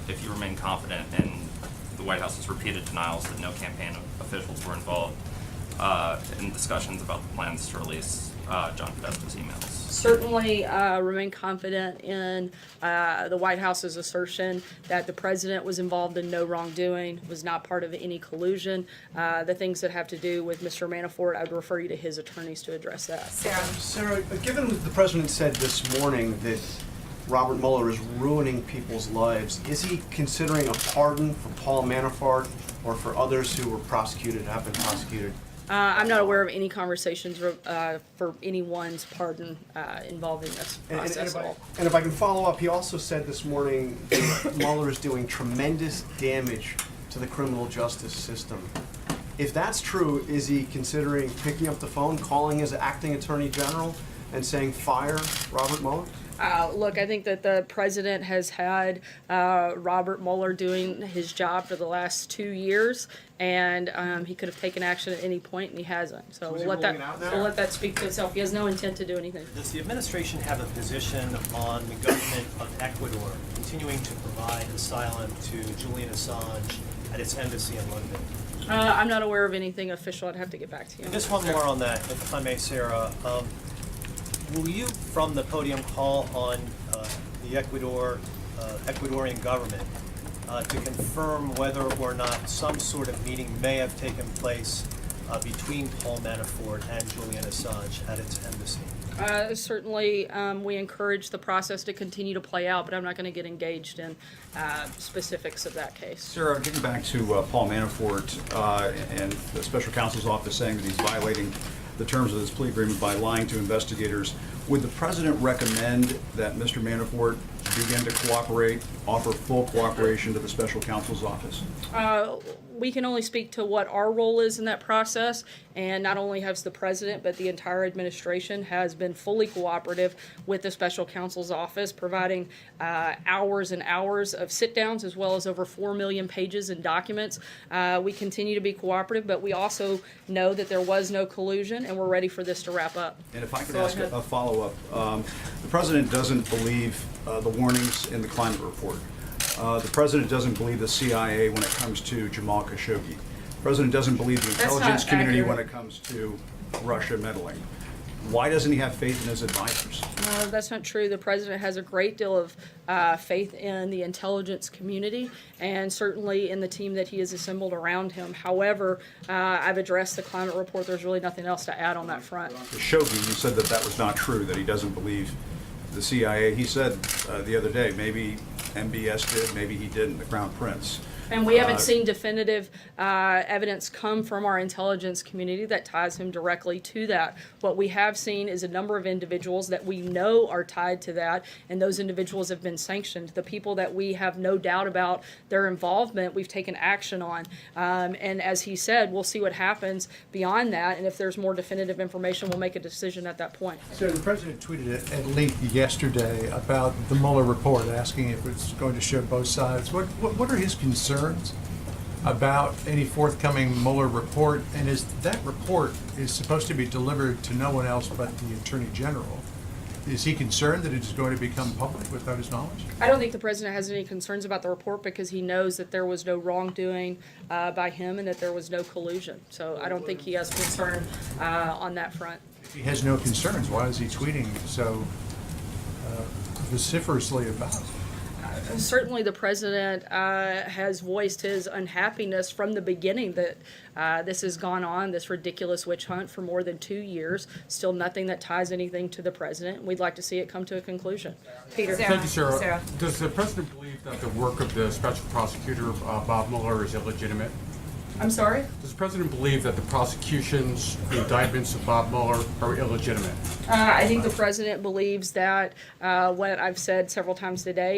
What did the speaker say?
if you remain confident in the White House's repeated denials that no campaign officials were involved in discussions about the plans to release John Podesta's emails. Certainly remain confident in the White House's assertion that the president was involved in no wrongdoing, was not part of any collusion. The things that have to do with Mr. Manafort, I would refer you to his attorneys to address that. Sarah, given what the president said this morning that Robert Mueller is ruining people's lives, is he considering a pardon for Paul Manafort or for others who were prosecuted, have been prosecuted? I'm not aware of any conversations for anyone's pardon involved in this process at all. And if I can follow up, he also said this morning that Mueller is doing tremendous damage to the criminal justice system. If that's true, is he considering picking up the phone, calling his acting attorney general, and saying, fire Robert Mueller? Look, I think that the president has had Robert Mueller doing his job for the last 2 years, and he could have taken action at any point, and he hasn't. So we'll let that speak for itself. He has no intent to do anything. Does the administration have a position on the government of Ecuador continuing to provide asylum to Julian Assange at its embassy in London? I'm not aware of anything official. I'd have to get back to you. Just one more on that, if I may, Sarah. Will you, from the podium, call on the Ecuadorian government to confirm whether or not some sort of meeting may have taken place between Paul Manafort and Julian Assange at its embassy? Certainly, we encourage the process to continue to play out, but I'm not going to get engaged in specifics of that case. Sarah, getting back to Paul Manafort and the special counsel's office saying that he's violating the terms of this plea agreement by lying to investigators, would the president recommend that Mr. Manafort begin to cooperate, offer full cooperation to the special counsel's office? We can only speak to what our role is in that process, and not only has the president, but the entire administration has been fully cooperative with the special counsel's office, providing hours and hours of sit-downs, as well as over 4 million pages in documents. We continue to be cooperative, but we also know that there was no collusion, and we're ready for this to wrap up. And if I could ask a follow-up, the president doesn't believe the warnings in the climate report. The president doesn't believe the CIA when it comes to Jamal Khashoggi. The president doesn't believe the intelligence community when it comes to Russia meddling. Why doesn't he have faith in his advisors? That's not true. The president has a great deal of faith in the intelligence community, and certainly in the team that he has assembled around him. However, I've addressed the climate report. There's really nothing else to add on that front. Khashoggi, you said that that was not true, that he doesn't believe the CIA. He said the other day, maybe MBS did, maybe he didn't, the Crown Prince. And we haven't seen definitive evidence come from our intelligence community that ties him directly to that. What we have seen is a number of individuals that we know are tied to that, and those individuals have been sanctioned. The people that we have no doubt about their involvement, we've taken action on. And as he said, we'll see what happens beyond that, and if there's more definitive information, we'll make a decision at that point. So the president tweeted at length yesterday about the Mueller report, asking if it's going to show both sides. What are his concerns about any forthcoming Mueller report, and is that report is supposed to be delivered to no one else but the Attorney General? Is he concerned that it is going to become public without his knowledge? I don't think the president has any concerns about the report because he knows that there was no wrongdoing by him and that there was no collusion. So I don't think he has concern on that front. If he has no concerns, why is he tweeting so vociferously about it? Certainly the president has voiced his unhappiness from the beginning that this has gone on, this ridiculous witch hunt for more than 2 years. Still nothing that ties anything to the president. We'd like to see it come to a conclusion. Peter. Thank you, Sarah. Does the president believe that the work of the special prosecutor, Bob Mueller, is illegitimate? I'm sorry? Does the president believe that the prosecution's indictments of Bob Mueller are illegitimate? I think the president believes that what I've said several times today